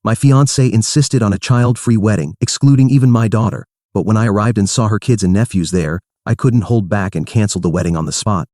My fiancée insisted on a child-free wedding, excluding even my daughter, but when I arrived and saw her kids and nephews there, I couldn't hold back and canceled the wedding on the spot.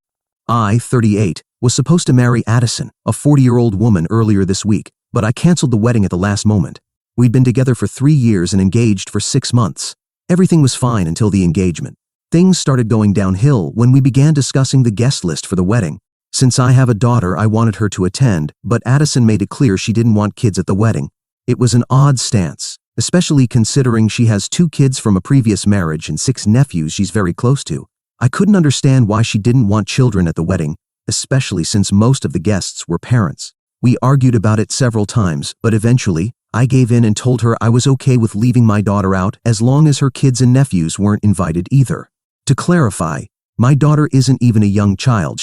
I, 38, was supposed to marry Addison, a 40-year-old woman, earlier this week, but I canceled the wedding at the last moment. We'd been together for 3 years and engaged for 6 months. Everything was fine until the engagement. Things started going downhill when we began discussing the guest list for the wedding. Since I have a daughter, I wanted her to attend, but Addison made it clear she didn't want kids at the wedding. It was an odd stance, especially considering she has 2 kids from a previous marriage and 6 nephews she's very close to. I couldn't understand why she didn't want children at the wedding, especially since most of the guests were parents. We argued about it several times, but eventually, I gave in and told her I was okay with leaving my daughter out as long as her kids and nephews weren't invited either. To clarify, my daughter isn't even a young child,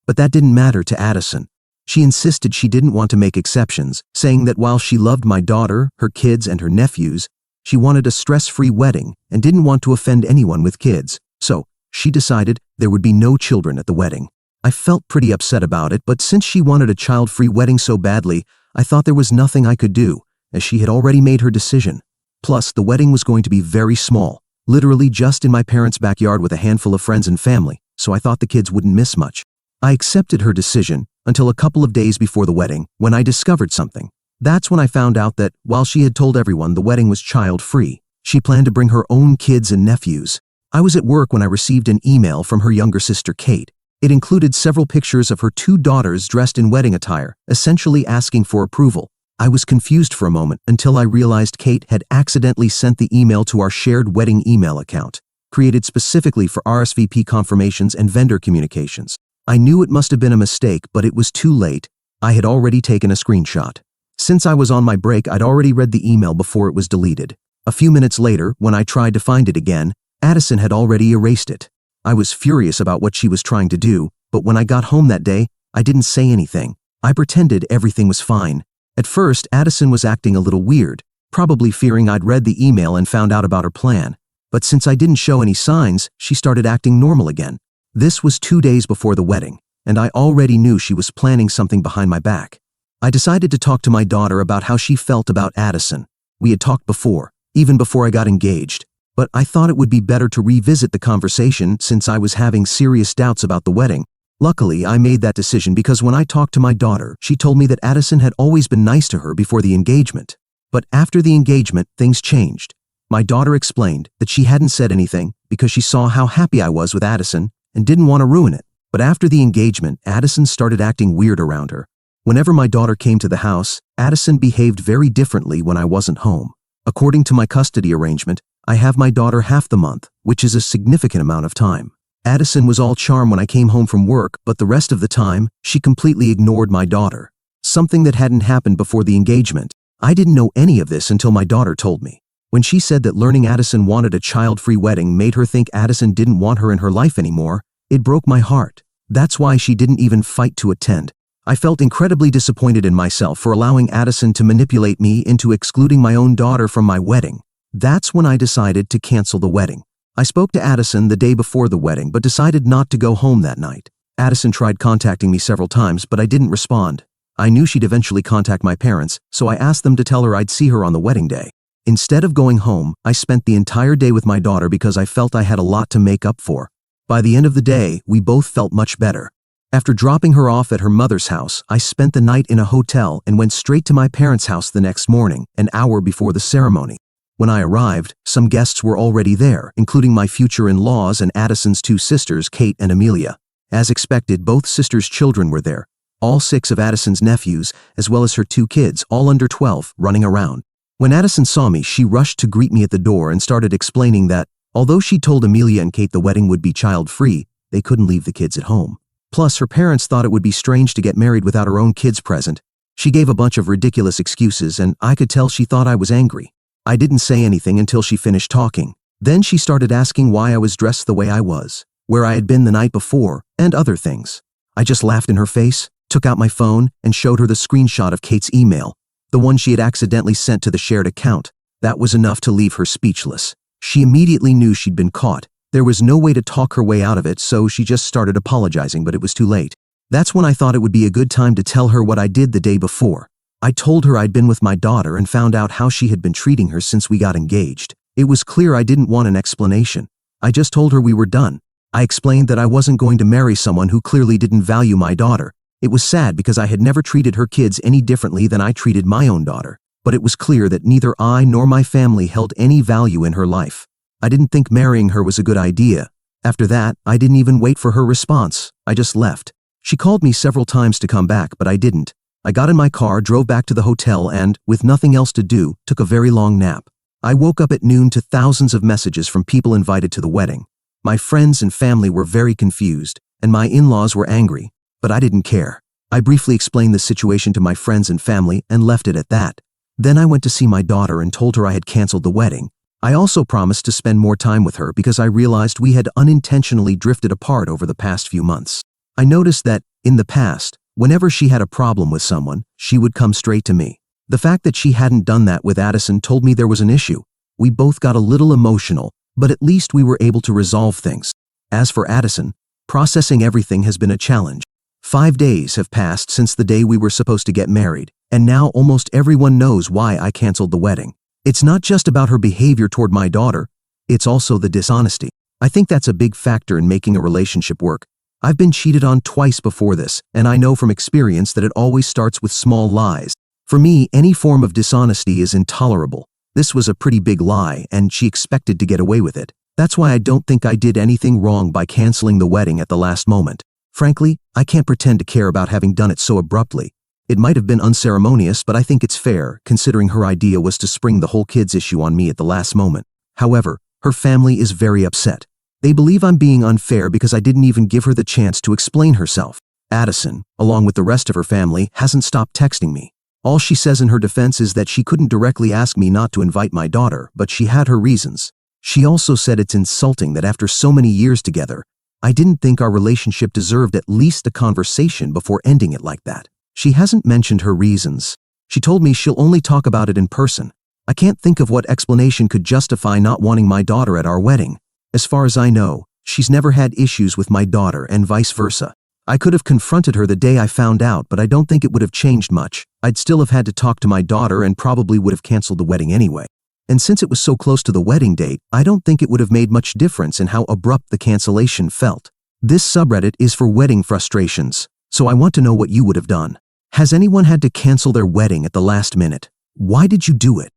but that didn't matter to Addison. She insisted she didn't want to make exceptions, saying that while she loved my daughter, her kids, and her nephews, she wanted a stress-free wedding and didn't want to offend anyone with kids, so she decided there would be no children at the wedding. I felt pretty upset about it, but since she wanted a child-free wedding so badly, I thought there was nothing I could do, as she had already made her decision. Plus, the wedding was going to be very small, literally just in my parents' backyard with a handful of friends and family, so I thought the kids wouldn't miss much. I accepted her decision until a couple of days before the wedding, when I discovered something. That's when I found out that, while she had told everyone the wedding was child-free, she planned to bring her own kids and nephews. I was at work when I received an email from her younger sister, Kate. It included several pictures of her 2 daughters dressed in wedding attire, essentially asking for approval. I was confused for a moment until I realized Kate had accidentally sent the email to our shared wedding email account, created specifically for RSVP confirmations and vendor communications. I knew it must have been a mistake, but it was too late. I had already taken a screenshot. Since I was on my break, I'd already read the email before it was deleted. A few minutes later, when I tried to find it again, Addison had already erased it. I was furious about what she was trying to do, but when I got home that day, I didn't say anything. I pretended everything was fine. At first, Addison was acting a little weird, probably fearing I'd read the email and found out about her plan. But since I didn't show any signs, she started acting normal again. This was 2 days before the wedding, and I already knew she was planning something behind my back. I decided to talk to my daughter about how she felt about Addison. We had talked before, even before I got engaged, but I thought it would be better to revisit the conversation since I was having serious doubts about the wedding. Luckily, I made that decision because when I talked to my daughter, she told me that Addison had always been nice to her before the engagement. But after the engagement, things changed. My daughter explained that she hadn't said anything because she saw how happy I was with Addison and didn't want to ruin it. But after the engagement, Addison started acting weird around her. Whenever my daughter came to the house, Addison behaved very differently when I wasn't home. According to my custody arrangement, I have my daughter half the month, which is a significant amount of time. Addison was all charm when I came home from work, but the rest of the time, she completely ignored my daughter. Something that hadn't happened before the engagement. I didn't know any of this until my daughter told me. When she said that learning Addison wanted a child-free wedding made her think Addison didn't want her in her life anymore, it broke my heart. That's why she didn't even fight to attend. I felt incredibly disappointed in myself for allowing Addison to manipulate me into excluding my own daughter from my wedding. That's when I decided to cancel the wedding. I spoke to Addison the day before the wedding but decided not to go home that night. Addison tried contacting me several times, but I didn't respond. I knew she'd eventually contact my parents, so I asked them to tell her I'd see her on the wedding day. Instead of going home, I spent the entire day with my daughter because I felt I had a lot to make up for. By the end of the day, we both felt much better. After dropping her off at her mother's house, I spent the night in a hotel and went straight to my parents' house the next morning, an hour before the ceremony. When I arrived, some guests were already there, including my future in-laws and Addison's 2 sisters, Kate and Amelia. As expected, both sisters' children were there, all 6 of Addison's nephews, as well as her 2 kids, all under 12, running around. When Addison saw me, she rushed to greet me at the door and started explaining that, although she told Amelia and Kate the wedding would be child-free, they couldn't leave the kids at home. Plus, her parents thought it would be strange to get married without her own kids present. She gave a bunch of ridiculous excuses, and I could tell she thought I was angry. I didn't say anything until she finished talking. Then she started asking why I was dressed the way I was, where I had been the night before, and other things. I just laughed in her face, took out my phone, and showed her the screenshot of Kate's email, the one she had accidentally sent to the shared account. That was enough to leave her speechless. She immediately knew she'd been caught. There was no way to talk her way out of it, so she just started apologizing, but it was too late. That's when I thought it would be a good time to tell her what I did the day before. I told her I'd been with my daughter and found out how she had been treating her since we got engaged. It was clear I didn't want an explanation. I just told her we were done. I explained that I wasn't going to marry someone who clearly didn't value my daughter. It was sad because I had never treated her kids any differently than I treated my own daughter. But it was clear that neither I nor my family held any value in her life. I didn't think marrying her was a good idea. After that, I didn't even wait for her response. I just left. She called me several times to come back, but I didn't. I got in my car, drove back to the hotel, and, with nothing else to do, took a very long nap. I woke up at noon to thousands of messages from people invited to the wedding. My friends and family were very confused, and my in-laws were angry, but I didn't care. I briefly explained the situation to my friends and family and left it at that. Then I went to see my daughter and told her I had canceled the wedding. I also promised to spend more time with her because I realized we had unintentionally drifted apart over the past few months. I noticed that, in the past, whenever she had a problem with someone, she would come straight to me. The fact that she hadn't done that with Addison told me there was an issue. We both got a little emotional, but at least we were able to resolve things. As for Addison, processing everything has been a challenge. 5 days have passed since the day we were supposed to get married, and now almost everyone knows why I canceled the wedding. It's not just about her behavior toward my daughter, it's also the dishonesty. I think that's a big factor in making a relationship work. I've been cheated on twice before this, and I know from experience that it always starts with small lies. For me, any form of dishonesty is intolerable. This was a pretty big lie, and she expected to get away with it. That's why I don't think I did anything wrong by canceling the wedding at the last moment. Frankly, I can't pretend to care about having done it so abruptly. It might have been unceremonious, but I think it's fair, considering her idea was to spring the whole kids issue on me at the last moment. However, her family is very upset. They believe I'm being unfair because I didn't even give her the chance to explain herself. Addison, along with the rest of her family, hasn't stopped texting me. All she says in her defense is that she couldn't directly ask me not to invite my daughter, but she had her reasons. She also said it's insulting that after so many years together, I didn't think our relationship deserved at least a conversation before ending it like that. She hasn't mentioned her reasons. She told me she'll only talk about it in person. I can't think of what explanation could justify not wanting my daughter at our wedding. As far as I know, she's never had issues with my daughter and vice versa. I could have confronted her the day I found out, but I don't think it would have changed much. I'd still have had to talk to my daughter and probably would have canceled the wedding anyway. And since it was so close to the wedding date, I don't think it would have made much difference in how abrupt the cancellation felt. This subreddit is for wedding frustrations, so I want to know what you would have done. Has anyone had to cancel their wedding at the last minute? Why did you do it?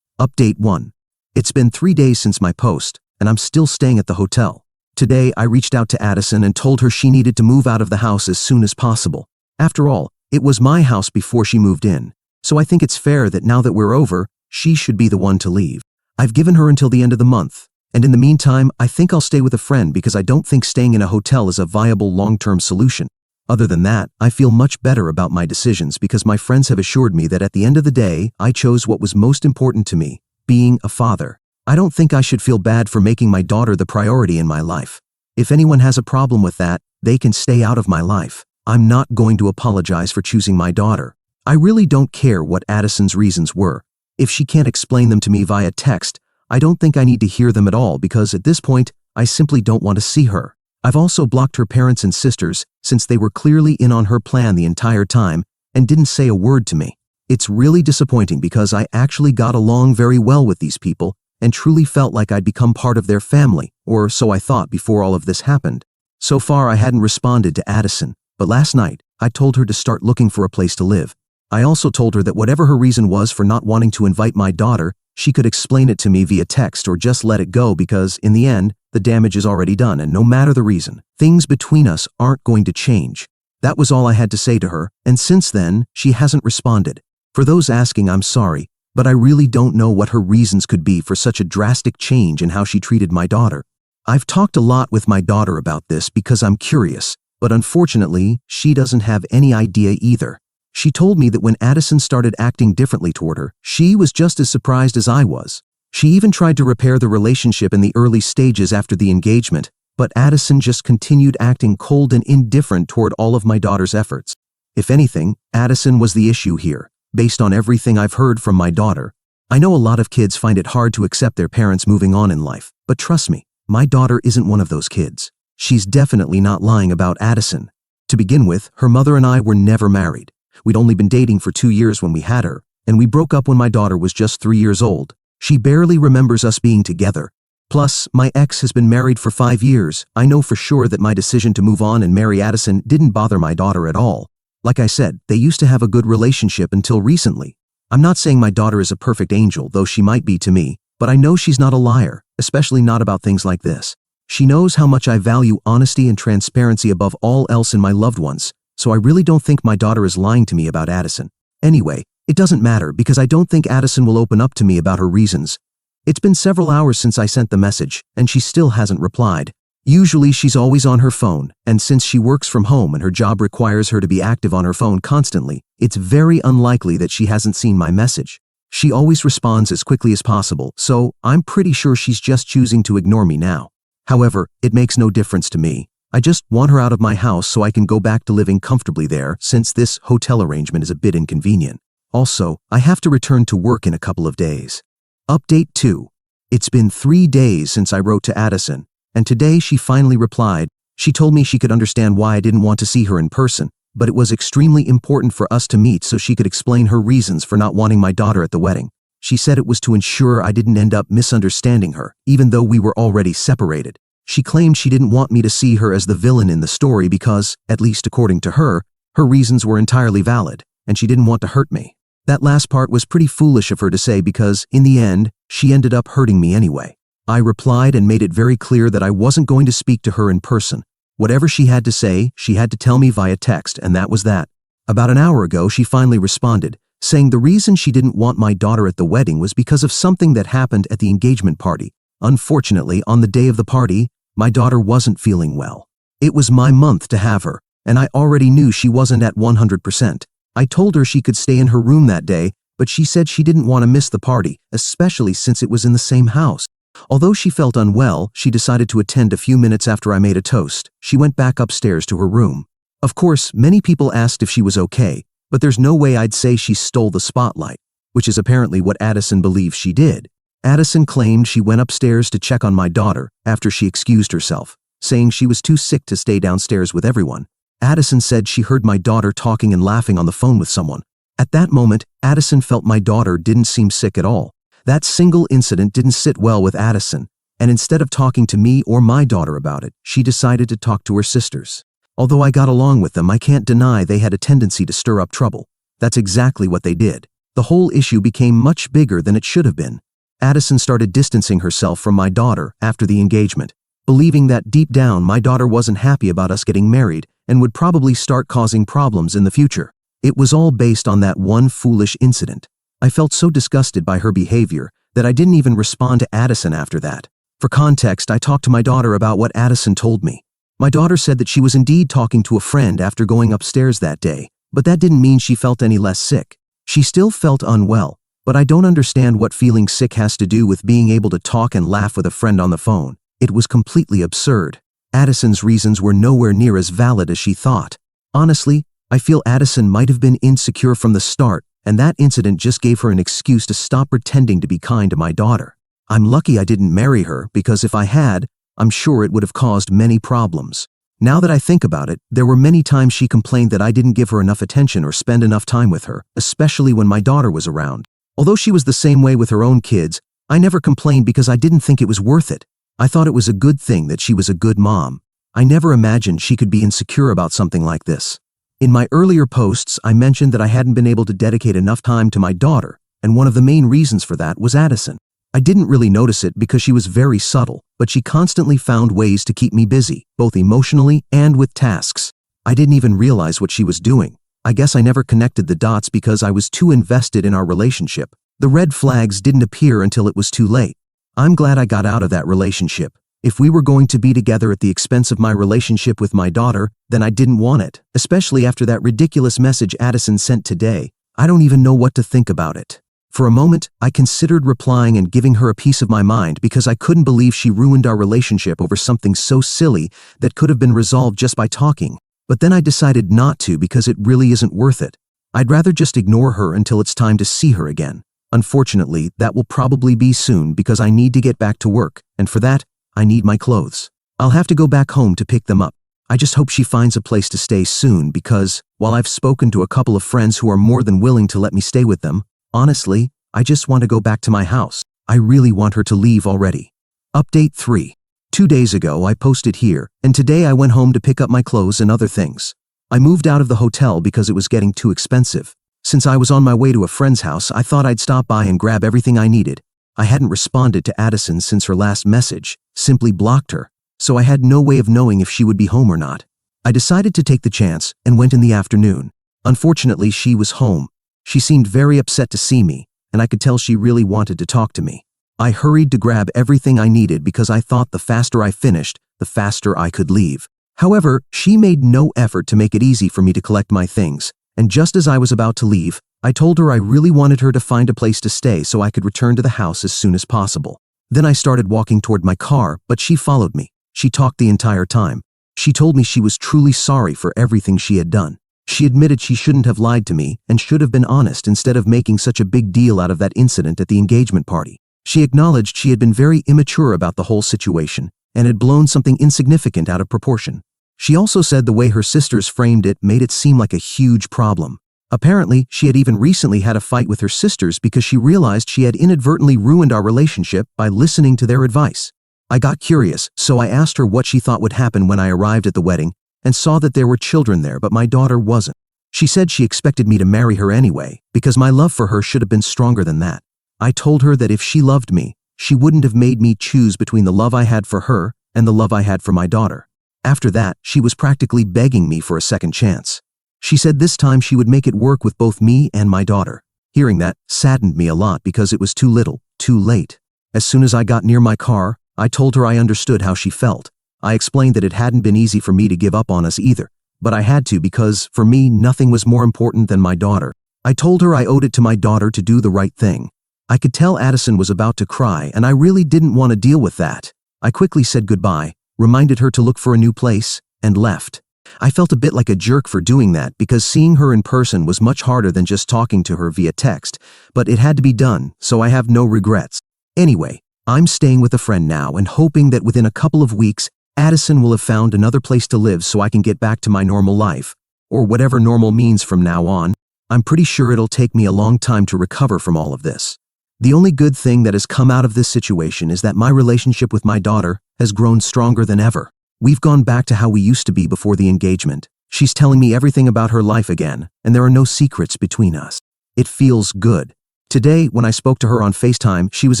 Update 1. It's been 3 days since my post, and I'm still staying at the hotel. Today, I reached out to Addison and told her she needed to move out of the house as soon as possible. After all, it was my house before she moved in, so I think it's fair that now that we're over, she should be the one to leave. I've given her until the end of the month, and in the meantime, I think I'll stay with a friend because I don't think staying in a hotel is a viable long-term solution. Other than that, I feel much better about my decisions because my friends have assured me that at the end of the day, I chose what was most important to me, being a father. I don't think I should feel bad for making my daughter the priority in my life. If anyone has a problem with that, they can stay out of my life. I'm not going to apologize for choosing my daughter. I really don't care what Addison's reasons were. If she can't explain them to me via text, I don't think I need to hear them at all because at this point, I simply don't want to see her. I've also blocked her parents and sisters since they were clearly in on her plan the entire time and didn't say a word to me. It's really disappointing because I actually got along very well with these people and truly felt like I'd become part of their family, or so I thought before all of this happened. So far I hadn't responded to Addison, but last night I told her to start looking for a place to live. I also told her that whatever her reason was for not wanting to invite my daughter, she could explain it to me via text or just let it go because, in the end, the damage is already done and no matter the reason, things between us aren't going to change. That was all I had to say to her, and since then, she hasn't responded. For those asking, I'm sorry, but I really don't know what her reasons could be for such a drastic change in how she treated my daughter. I've talked a lot with my daughter about this because I'm curious, but unfortunately, she doesn't have any idea either. She told me that when Addison started acting differently toward her, she was just as surprised as I was. She even tried to repair the relationship in the early stages after the engagement, but Addison just continued acting cold and indifferent toward all of my daughter's efforts. If anything, Addison was the issue here, based on everything I've heard from my daughter. I know a lot of kids find it hard to accept their parents moving on in life, but trust me, my daughter isn't one of those kids. She's definitely not lying about Addison. To begin with, her mother and I were never married. We'd only been dating for 2 years when we had her, and we broke up when my daughter was just 3 years old. She barely remembers us being together. Plus, my ex has been married for 5 years. I know for sure that my decision to move on and marry Addison didn't bother my daughter at all. Like I said, they used to have a good relationship until recently. I'm not saying my daughter is a perfect angel, though she might be to me, but I know she's not a liar, especially not about things like this. She knows how much I value honesty and transparency above all else in my loved ones, so I really don't think my daughter is lying to me about Addison. Anyway, it doesn't matter because I don't think Addison will open up to me about her reasons. It's been several hours since I sent the message, and she still hasn't replied. Usually she's always on her phone, and since she works from home and her job requires her to be active on her phone constantly, it's very unlikely that she hasn't seen my message. She always responds as quickly as possible, so I'm pretty sure she's just choosing to ignore me now. However, it makes no difference to me. I just want her out of my house so I can go back to living comfortably there, since this hotel arrangement is a bit inconvenient. Also, I have to return to work in a couple of days. Update 2. It's been 3 days since I wrote to Addison, and today she finally replied. She told me she could understand why I didn't want to see her in person, but it was extremely important for us to meet so she could explain her reasons for not wanting my daughter at the wedding. She said it was to ensure I didn't end up misunderstanding her, even though we were already separated. She claimed she didn't want me to see her as the villain in the story because, at least according to her, her reasons were entirely valid, and she didn't want to hurt me. That last part was pretty foolish of her to say because, in the end, she ended up hurting me anyway. I replied and made it very clear that I wasn't going to speak to her in person. Whatever she had to say, she had to tell me via text, and that was that. About an hour ago, she finally responded, saying the reason she didn't want my daughter at the wedding was because of something that happened at the engagement party. Unfortunately, on the day of the party, my daughter wasn't feeling well. It was my month to have her, and I already knew she wasn't at 100%. I told her she could stay in her room that day, but she said she didn't want to miss the party, especially since it was in the same house. Although she felt unwell, she decided to attend a few minutes after I made a toast. She went back upstairs to her room. Of course, many people asked if she was okay, but there's no way I'd say she stole the spotlight, which is apparently what Addison believes she did. Addison claimed she went upstairs to check on my daughter after she excused herself, saying she was too sick to stay downstairs with everyone. Addison said she heard my daughter talking and laughing on the phone with someone. At that moment, Addison felt my daughter didn't seem sick at all. That single incident didn't sit well with Addison, and instead of talking to me or my daughter about it, she decided to talk to her sisters. Although I got along with them, I can't deny they had a tendency to stir up trouble. That's exactly what they did. The whole issue became much bigger than it should have been. Addison started distancing herself from my daughter after the engagement, believing that deep down my daughter wasn't happy about us getting married and would probably start causing problems in the future. It was all based on that one foolish incident. I felt so disgusted by her behavior that I didn't even respond to Addison after that. For context, I talked to my daughter about what Addison told me. My daughter said that she was indeed talking to a friend after going upstairs that day, but that didn't mean she felt any less sick. She still felt unwell, but I don't understand what feeling sick has to do with being able to talk and laugh with a friend on the phone. It was completely absurd. Addison's reasons were nowhere near as valid as she thought. Honestly, I feel Addison might have been insecure from the start, and that incident just gave her an excuse to stop pretending to be kind to my daughter. I'm lucky I didn't marry her because if I had, I'm sure it would have caused many problems. Now that I think about it, there were many times she complained that I didn't give her enough attention or spend enough time with her, especially when my daughter was around. Although she was the same way with her own kids, I never complained because I didn't think it was worth it. I thought it was a good thing that she was a good mom. I never imagined she could be insecure about something like this. In my earlier posts, I mentioned that I hadn't been able to dedicate enough time to my daughter, and one of the main reasons for that was Addison. I didn't really notice it because she was very subtle, but she constantly found ways to keep me busy, both emotionally and with tasks. I didn't even realize what she was doing. I guess I never connected the dots because I was too invested in our relationship. The red flags didn't appear until it was too late. I'm glad I got out of that relationship. If we were going to be together at the expense of my relationship with my daughter, then I didn't want it, especially after that ridiculous message Addison sent today. I don't even know what to think about it. For a moment, I considered replying and giving her a piece of my mind because I couldn't believe she ruined our relationship over something so silly that could have been resolved just by talking. But then I decided not to because it really isn't worth it. I'd rather just ignore her until it's time to see her again. Unfortunately, that will probably be soon because I need to get back to work, and for that, I need my clothes. I'll have to go back home to pick them up. I just hope she finds a place to stay soon because, while I've spoken to a couple of friends who are more than willing to let me stay with them, honestly, I just want to go back to my house. I really want her to leave already. Update 3. 2 days ago I posted here, and today I went home to pick up my clothes and other things. I moved out of the hotel because it was getting too expensive. Since I was on my way to a friend's house, I thought I'd stop by and grab everything I needed. I hadn't responded to Addison since her last message, simply blocked her, so I had no way of knowing if she would be home or not. I decided to take the chance and went in the afternoon. Unfortunately, she was home. She seemed very upset to see me, and I could tell she really wanted to talk to me. I hurried to grab everything I needed because I thought the faster I finished, the faster I could leave. However, she made no effort to make it easy for me to collect my things, and just as I was about to leave, I told her I really wanted her to find a place to stay so I could return to the house as soon as possible. Then I started walking toward my car, but she followed me. She talked the entire time. She told me she was truly sorry for everything she had done. She admitted she shouldn't have lied to me and should have been honest instead of making such a big deal out of that incident at the engagement party. She acknowledged she had been very immature about the whole situation and had blown something insignificant out of proportion. She also said the way her sisters framed it made it seem like a huge problem. Apparently, she had even recently had a fight with her sisters because she realized she had inadvertently ruined our relationship by listening to their advice. I got curious, so I asked her what she thought would happen when I arrived at the wedding and saw that there were children there, but my daughter wasn't. She said she expected me to marry her anyway because my love for her should have been stronger than that. I told her that if she loved me, she wouldn't have made me choose between the love I had for her and the love I had for my daughter. After that, she was practically begging me for a second chance. She said this time she would make it work with both me and my daughter. Hearing that saddened me a lot because it was too little, too late. As soon as I got near my car, I told her I understood how she felt. I explained that it hadn't been easy for me to give up on us either, but I had to because, for me, nothing was more important than my daughter. I told her I owed it to my daughter to do the right thing. I could tell Addison was about to cry, and I really didn't want to deal with that. I quickly said goodbye, reminded her to look for a new place, and left. I felt a bit like a jerk for doing that because seeing her in person was much harder than just talking to her via text, but it had to be done, so I have no regrets. Anyway, I'm staying with a friend now and hoping that within a couple of weeks, Addison will have found another place to live so I can get back to my normal life, or whatever normal means from now on. I'm pretty sure it'll take me a long time to recover from all of this. The only good thing that has come out of this situation is that my relationship with my daughter has grown stronger than ever. We've gone back to how we used to be before the engagement. She's telling me everything about her life again, and there are no secrets between us. It feels good. Today, when I spoke to her on FaceTime, she was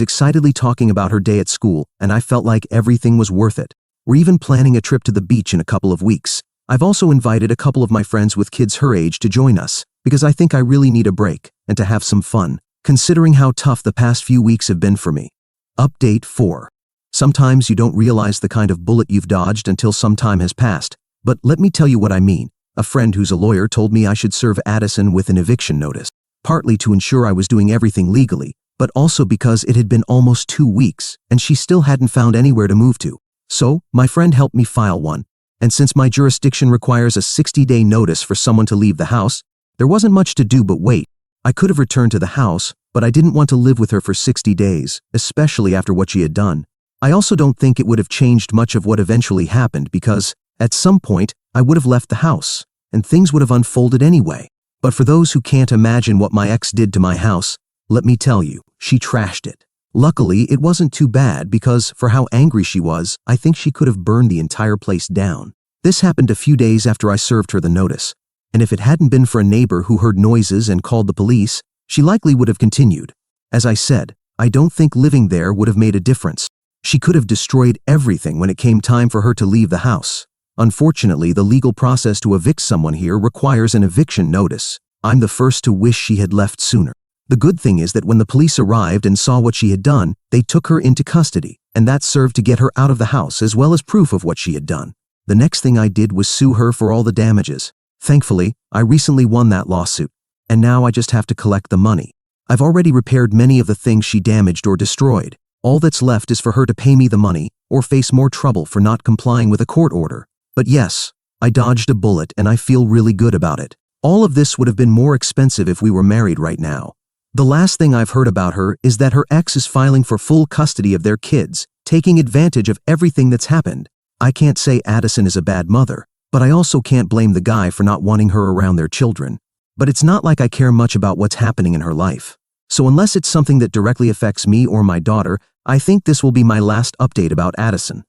excitedly talking about her day at school, and I felt like everything was worth it. We're even planning a trip to the beach in a couple of weeks. I've also invited a couple of my friends with kids her age to join us, because I think I really need a break and to have some fun, considering how tough the past few weeks have been for me. Update 4. Sometimes you don't realize the kind of bullet you've dodged until some time has passed, but let me tell you what I mean. A friend who's a lawyer told me I should serve Addison with an eviction notice, partly to ensure I was doing everything legally, but also because it had been almost 2 weeks and she still hadn't found anywhere to move to. So, my friend helped me file one, and since my jurisdiction requires a 60-day notice for someone to leave the house, there wasn't much to do but wait. I could have returned to the house, but I didn't want to live with her for 60 days, especially after what she had done. I also don't think it would have changed much of what eventually happened because, at some point, I would have left the house, and things would have unfolded anyway. But for those who can't imagine what my ex did to my house, let me tell you, she trashed it. Luckily, it wasn't too bad because, for how angry she was, I think she could have burned the entire place down. This happened a few days after I served her the notice, and if it hadn't been for a neighbor who heard noises and called the police, she likely would have continued. As I said, I don't think living there would have made a difference. She could have destroyed everything when it came time for her to leave the house. Unfortunately, the legal process to evict someone here requires an eviction notice. I'm the first to wish she had left sooner. The good thing is that when the police arrived and saw what she had done, they took her into custody, and that served to get her out of the house as well as proof of what she had done. The next thing I did was sue her for all the damages. Thankfully, I recently won that lawsuit, and now I just have to collect the money. I've already repaired many of the things she damaged or destroyed. All that's left is for her to pay me the money or face more trouble for not complying with a court order. But yes, I dodged a bullet and I feel really good about it. All of this would have been more expensive if we were married right now. The last thing I've heard about her is that her ex is filing for full custody of their kids, taking advantage of everything that's happened. I can't say Addison is a bad mother, But I also can't blame the guy for not wanting her around their children. But it's not like I care much about what's happening in her life. So unless it's something that directly affects me or my daughter, I think this will be my last update about Addison.